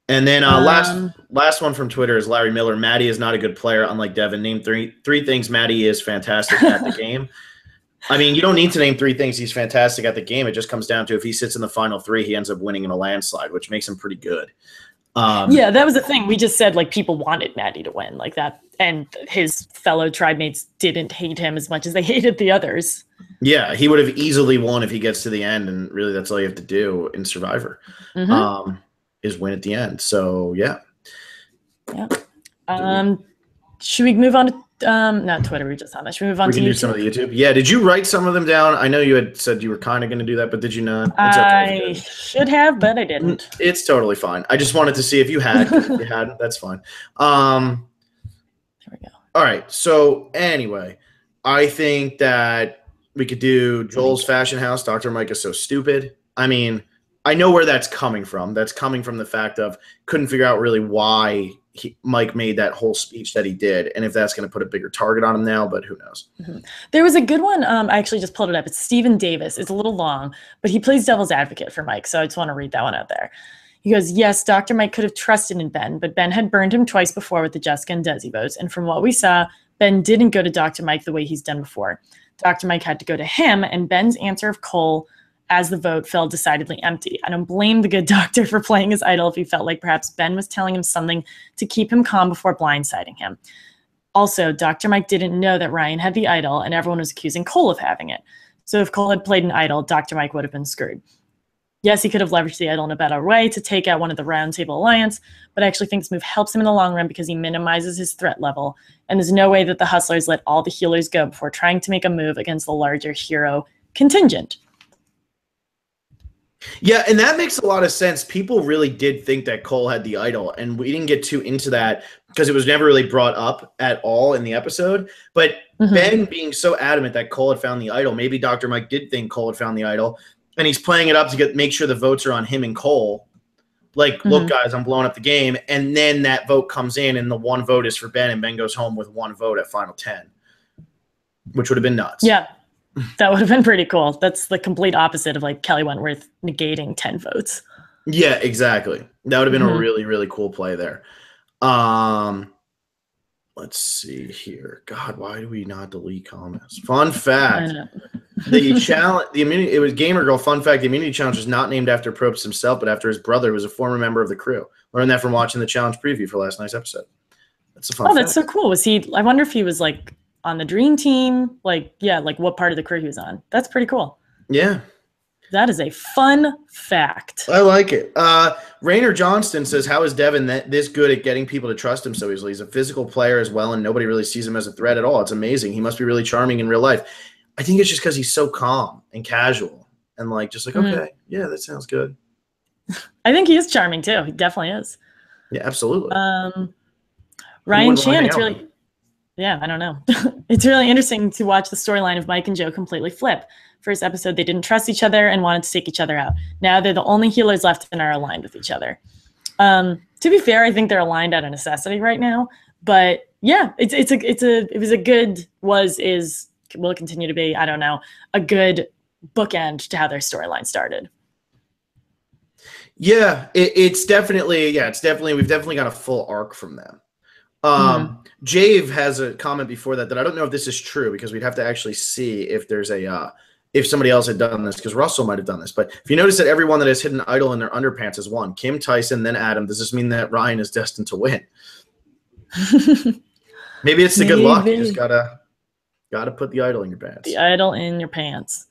Speaker 1: And then last one from Twitter is Larry Miller. Maddie is not a good player, unlike Devon. Name three things Maddie is fantastic at the game. I mean, you don't need to name three things he's fantastic at the game. It just comes down to if he sits in the final three, he ends up winning in a landslide, which makes him pretty good.
Speaker 2: Yeah, that was the thing. We just said, like, people wanted Maddie to win like that, and his fellow tribe mates didn't hate him as much as they hated the others.
Speaker 1: Yeah, he would have easily won if he gets to the end, and really that's all you have to do in Survivor. Is win at the end. So yeah.
Speaker 2: Should we move on to not Twitter, we just on that. Should we move on to YouTube?
Speaker 1: Do some of the YouTube. Yeah, did you write some of them down? I know you had said you were kind of going to do that, but did you not?
Speaker 2: I should have, but I didn't.
Speaker 1: It's totally fine. I just wanted to see if you had. If you hadn't, that's fine. There we go. All right. So anyway, I think that We could do Joel's Fashion House. Dr. Mike is so stupid. I mean, I know where that's coming from. That's coming from the fact of couldn't figure out really why Mike made that whole speech that he did, and if that's going to put a bigger target on him now, but who knows.
Speaker 2: There was a good one. I actually just pulled it up. It's Stephen Davis. It's a little long, but he plays devil's advocate for Mike, so I just want to read that one out there. He goes, yes, Dr. Mike could have trusted in Ben, but Ben had burned him twice before with the Jessica and Desi votes, and from what we saw, Ben didn't go to Dr. Mike the way he's done before. Dr. Mike had to go to him, and Ben's answer of Cole as the vote fell decidedly empty. I don't blame the good doctor for playing his idol if he felt like perhaps Ben was telling him something to keep him calm before blindsiding him. Also, Dr. Mike didn't know that Ryan had the idol, and everyone was accusing Cole of having it. So if Cole had played an idol, Dr. Mike would have been screwed. Yes, he could have leveraged the idol in a better way to take out one of the Round Table Alliance, but I actually think this move helps him in the long run because he minimizes his threat level, and there's no way that the Hustlers let all the healers go before trying to make a move against the larger hero contingent.
Speaker 1: Yeah, and that makes a lot of sense. People really did think that Cole had the idol, and we didn't get too into that because it was never really brought up at all in the episode. But Ben being so adamant that Cole had found the idol, maybe Dr. Mike did think Cole had found the idol, and he's playing it up to make sure the votes are on him and Cole. Like, look, guys, I'm blowing up the game. And then that vote comes in, and the one vote is for Ben, and Ben goes home with one vote at Final 10, which would have been nuts.
Speaker 2: Yeah, that would have been pretty cool. That's the complete opposite of, like, Kelly Wentworth negating 10 votes.
Speaker 1: Yeah, exactly. That would have been a really, really cool play there. Let's see here. God, why do we not delete comments? Fun fact. The challenge, the immunity, it was Gamer Girl. Fun fact: the immunity challenge was not named after Probst himself, but after his brother, who was a former member of the crew. Learned that from watching the challenge preview for last night's episode. That's a fun. Oh,
Speaker 2: that's so cool. Was he? I wonder if he was like on the dream team. Like, yeah, like what part of the crew he was on. That's pretty cool.
Speaker 1: Yeah,
Speaker 2: that is a fun fact.
Speaker 1: I like it. Rainer Johnston says, "How is Devon this good at getting people to trust him so easily? He's a physical player as well, and nobody really sees him as a threat at all. It's amazing. He must be really charming in real life." I think it's just because he's so calm and casual and like just like, okay, yeah, that sounds good.
Speaker 2: I think he is charming too. He definitely is.
Speaker 1: Yeah, absolutely.
Speaker 2: Ryan Chan, it's really, yeah, I don't know. It's really interesting to watch the storyline of Mike and Joe completely flip. First episode, they didn't trust each other and wanted to take each other out. Now they're the only healers left and are aligned with each other. To be fair, I think they're aligned out of necessity right now. But yeah, it was a good is. Will continue to be, I don't know, a good bookend to how their storyline started.
Speaker 1: Yeah, it's definitely, we've definitely got a full arc from them. Jave has a comment before that I don't know if this is true because we'd have to actually see if there's if somebody else had done this, because Russell might have done this. But if you notice that everyone that has hidden idol in their underpants has won. Kim, Tyson, then Adam. Does this mean that Ryan is destined to win? Maybe it's the good luck. You just gotta put the idol in your pants.
Speaker 2: The idol in your pants.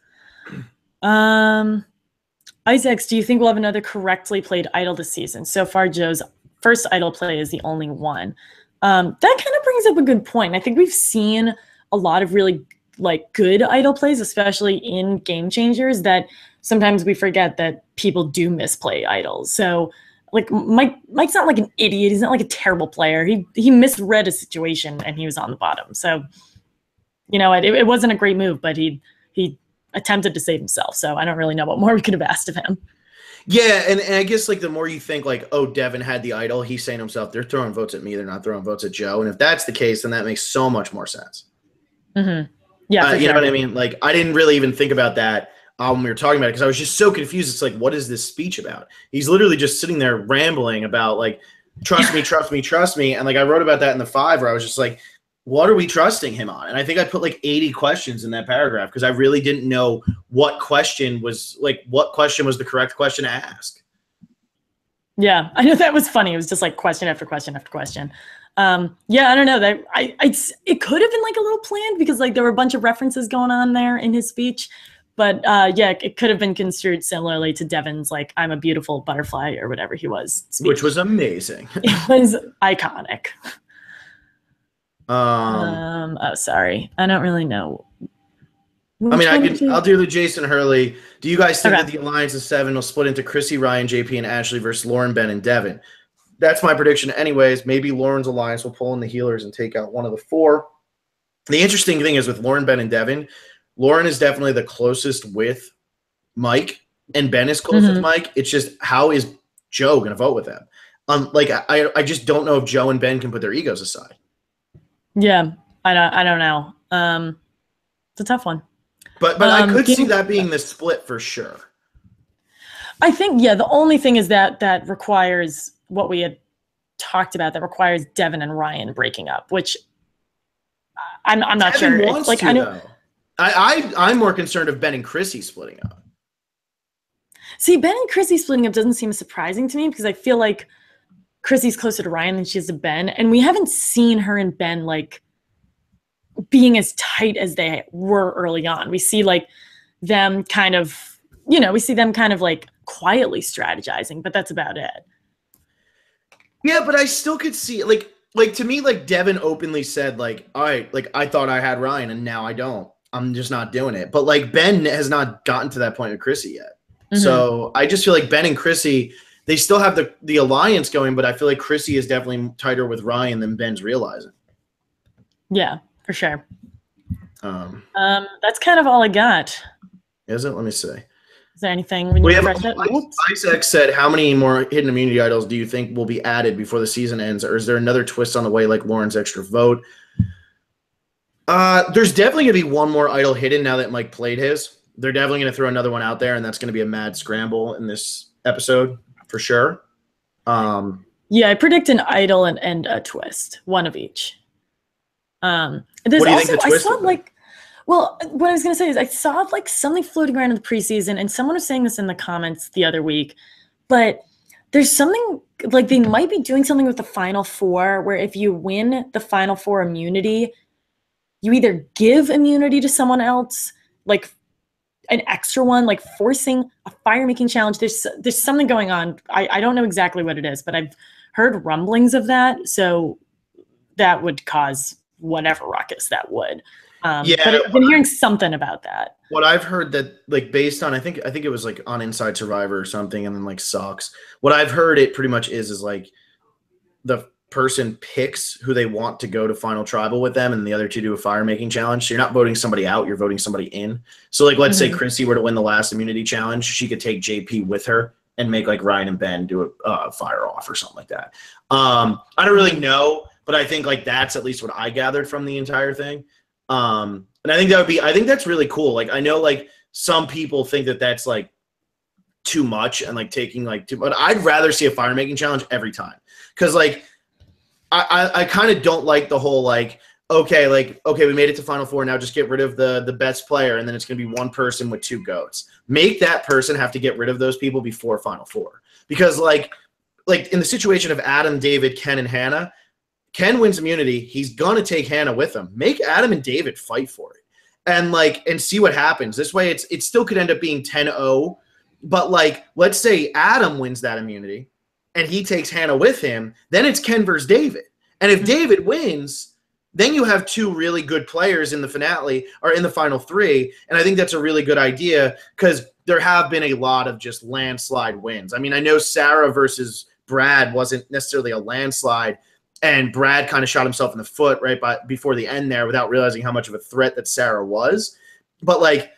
Speaker 2: Isaacs, do you think we'll have another correctly played idol this season? So far, Joe's first idol play is the only one. That kind of brings up a good point. I think we've seen a lot of really good idol plays, especially in Game Changers, that sometimes we forget that people do misplay idols. So like Mike's not like an idiot. He's not like a terrible player. He misread a situation and he was on the bottom. So you know, it wasn't a great move, but he attempted to save himself. So I don't really know what more we could have asked of him.
Speaker 1: Yeah, and I guess like the more you think like, oh, Devon had the idol, he's saying to himself, they're throwing votes at me, they're not throwing votes at Joe. And if that's the case, then that makes so much more sense.
Speaker 2: Yeah,
Speaker 1: you know what I mean? Like I didn't really even think about that when we were talking about it because I was just so confused. It's like, what is this speech about? He's literally just sitting there rambling about like, trust me, trust me, trust me. And like I wrote about that in the 5 where I was just like, what are we trusting him on? And I think I put like 80 questions in that paragraph because I really didn't know what question was the correct question to ask.
Speaker 2: Yeah, I know that was funny. It was just like question after question after question. Yeah, I don't know. That it could have been like a little planned because like there were a bunch of references going on there in his speech. But yeah, it could have been construed similarly to Devon's like "I'm a beautiful butterfly" or whatever he was speech.
Speaker 1: Which was amazing.
Speaker 2: It was iconic. Oh, sorry. I don't really know.
Speaker 1: I mean, I'll do the Jason Hurley. Do you guys think that the Alliance of 7 will split into Chrissy, Ryan, JP, and Ashley versus Lauren, Ben, and Devon? That's my prediction anyways. Maybe Lauren's Alliance will pull in the healers and take out one of the 4. The interesting thing is with Lauren, Ben, and Devon, Lauren is definitely the closest with Mike, and Ben is close with Mike. It's just, how is Joe going to vote with them? Like, I just don't know if Joe and Ben can put their egos aside.
Speaker 2: Yeah, I don't know. It's a tough one.
Speaker 1: But I could see that being the split for sure.
Speaker 2: I think, yeah, the only thing is that requires what we had talked about, that requires Devon and Ryan breaking up, which I'm not
Speaker 1: Devon
Speaker 2: sure.
Speaker 1: Wants to, though. I'm more concerned of Ben and Chrissy splitting up.
Speaker 2: See, Ben and Chrissy splitting up doesn't seem surprising to me, because I feel like Chrissy's closer to Ryan than she is to Ben, and we haven't seen her and Ben like being as tight as they were early on. We see like them kind of, like quietly strategizing, but that's about it.
Speaker 1: Yeah, but I still could see like to me, like Devon openly said, like, all right, like I thought I had Ryan and now I don't. I'm just not doing it. But like Ben has not gotten to that point with Chrissy yet. So I just feel like Ben and Chrissy, they still have the alliance going, but I feel like Chrissy is definitely tighter with Ryan than Ben's realizing.
Speaker 2: Yeah, for sure. That's kind of all I got.
Speaker 1: Is it? Let me see.
Speaker 2: Is there anything when you refresh it?
Speaker 1: Isaac said, how many more hidden immunity idols do you think will be added before the season ends? Or is there another twist on the way, like Lauren's extra vote? There's definitely going to be one more idol hidden now that Mike played his. They're definitely going to throw another one out there, and that's going to be a mad scramble in this episode for sure.
Speaker 2: Yeah, I predict an idol and a twist, one of each. There's
Speaker 1: what do you
Speaker 2: also,
Speaker 1: think the twist
Speaker 2: I saw like, well, what I was going to say is I saw like something floating around in the preseason, and someone was saying this in the comments the other week, but there's something like they might be doing something with the Final Four where if you win the Final Four immunity, you either give immunity to someone else, like an extra one, like forcing a fire-making challenge. There's something going on. I don't know exactly what it is, but I've heard rumblings of that. So that would cause whatever ruckus that would.
Speaker 1: Yeah,
Speaker 2: but I've been hearing something about that.
Speaker 1: What I've heard that, like, based on, I think it was like on Inside Survivor or something, and then like Sucks. What I've heard it pretty much is like the person picks who they want to go to Final Tribal with them, and the other two do a fire-making challenge. So you're not voting somebody out, you're voting somebody in. So like, let's say Chrissy were to win the last immunity challenge, she could take JP with her and make like Ryan and Ben do a fire off or something like that. I don't really know, but I think like that's at least what I gathered from the entire thing. And I think I think that's really cool. Like, I know like some people think that that's like too much and like taking like too, but I'd rather see a fire making challenge every time. Cause like, I kind of don't like the whole like, okay, we made it to Final Four. Now just get rid of the best player. And then it's going to be one person with two goats. Make that person have to get rid of those people before Final Four. Because like in the situation of Adam, David, Ken, and Hannah, Ken wins immunity. He's going to take Hannah with him. Make Adam and David fight for it and see what happens. This way it still could end up being 10-0, but like, let's say Adam wins that immunity and he takes Hannah with him, then it's Ken versus David. And if David wins, then you have two really good players in the finale or in the final three. And I think that's a really good idea because there have been a lot of just landslide wins. I mean, I know Sarah versus Brad wasn't necessarily a landslide, and Brad kind of shot himself in the foot right before the end there without realizing how much of a threat that Sarah was. But like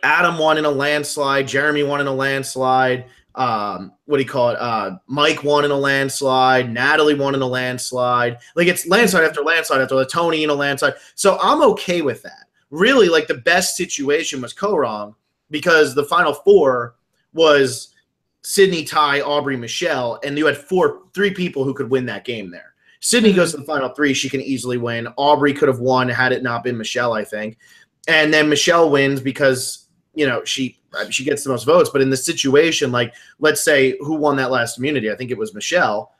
Speaker 1: Adam won in a landslide, Jeremy won in a landslide, Mike won in a landslide, Natalie won in a landslide. Like, it's landslide after landslide after Tony in a landslide. So I'm okay with that. Really, like, the best situation was Korong because the Final Four was Sydney, Ty, Aubrey, Michelle, and you had three people who could win that game there. Sydney goes to the final three. She can easily win. Aubrey could have won had it not been Michelle, I think. And then Michelle wins because, you know, she gets the most votes. But in the situation, like, let's say who won that last immunity? I think it was Michelle.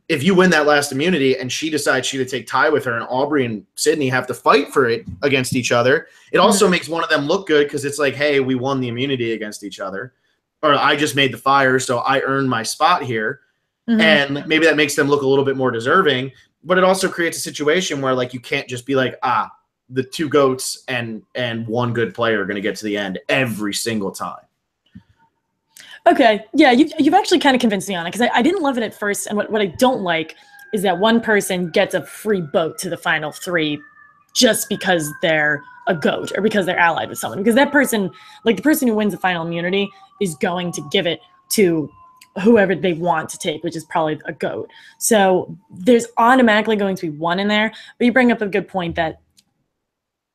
Speaker 1: If you win that last immunity and she decides to take Ty with her and Aubrey and Sydney have to fight for it against each other, it also makes one of them look good because it's like, hey, we won the immunity against each other. Or I just made the fire, so I earned my spot here. And maybe that makes them look a little bit more deserving. But it also creates a situation where, like, you can't just be like, the two goats and one good player are going to get to the end every single time.
Speaker 2: Okay. Yeah, you've actually kind of convinced me on it because I didn't love it at first. And what I don't like is that one person gets a free boat to the final three just because they're a GOAT or because they're allied with someone. Because that person, like the person who wins the final immunity, is going to give it to whoever they want to take, which is probably a GOAT. So there's automatically going to be one in there. But you bring up a good point that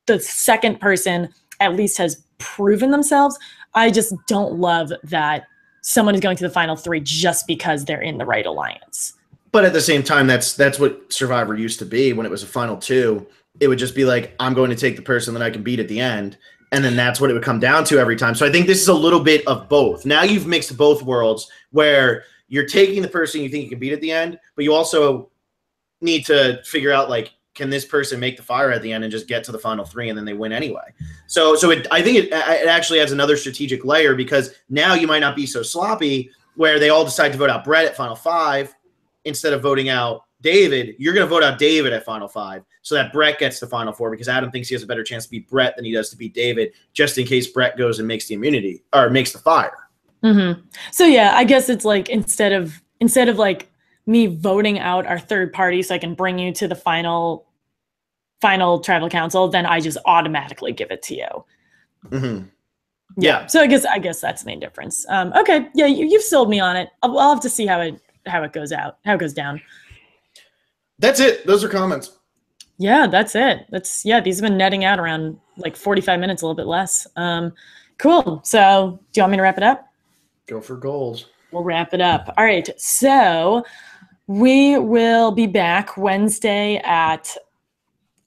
Speaker 2: the second person at least has proven themselves. I just don't love that someone is going to the final 3 just because they're in the right alliance.
Speaker 1: But at the same time, that's what Survivor used to be. When it was a final 2, it would just be like, I'm going to take the person that I can beat at the end. And then that's what it would come down to every time. So I think this is a little bit of both. Now you've mixed both worlds where you're taking the person you think you can beat at the end, but you also need to figure out, like, can this person make the fire at the end and just get to the final 3 and then they win anyway? So I think it actually adds another strategic layer, because now you might not be so sloppy where they all decide to vote out Brett at final 5 instead of voting out David. You're going to vote out David at final 5 so that Brett gets the final 4, because Adam thinks he has a better chance to beat Brett than he does to beat David, just in case Brett goes and makes the immunity or makes the fire.
Speaker 2: Mm-hmm. So yeah, I guess it's like instead of like me voting out our third party so I can bring you to the final tribal council, then I just automatically give it to you.
Speaker 1: Mm-hmm.
Speaker 2: Yeah. So I guess that's the main difference. Okay. Yeah, you've sold me on it. I'll have to see how it goes down.
Speaker 1: That's it. Those are comments.
Speaker 2: Yeah, that's it. These have been netting out around like 45 minutes, a little bit less. Cool. So do you want me to wrap it up?
Speaker 1: Go for goals.
Speaker 2: We'll wrap it up. All right. So we will be back Wednesday at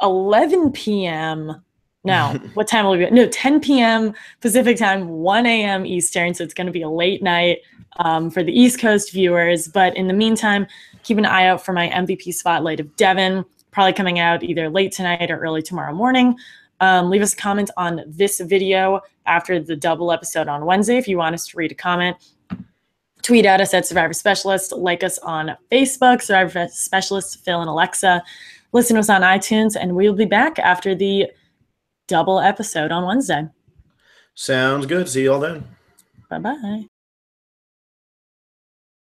Speaker 2: 11 p.m. No, what time will we be? No, 10 p.m. Pacific time, 1 a.m. Eastern. So it's going to be a late night for the East Coast viewers. But in the meantime, keep an eye out for my MVP spotlight of Devon, probably coming out either late tonight or early tomorrow morning. Leave us a comment on this video after the double episode on Wednesday if you want us to read a comment. Tweet at us at Survivor Specialist. Like us on Facebook, Survivor Specialist, Phil and Alexa. Listen to us on iTunes, and we'll be back after the double episode on Wednesday.
Speaker 1: Sounds good. See you all then.
Speaker 2: Bye-bye.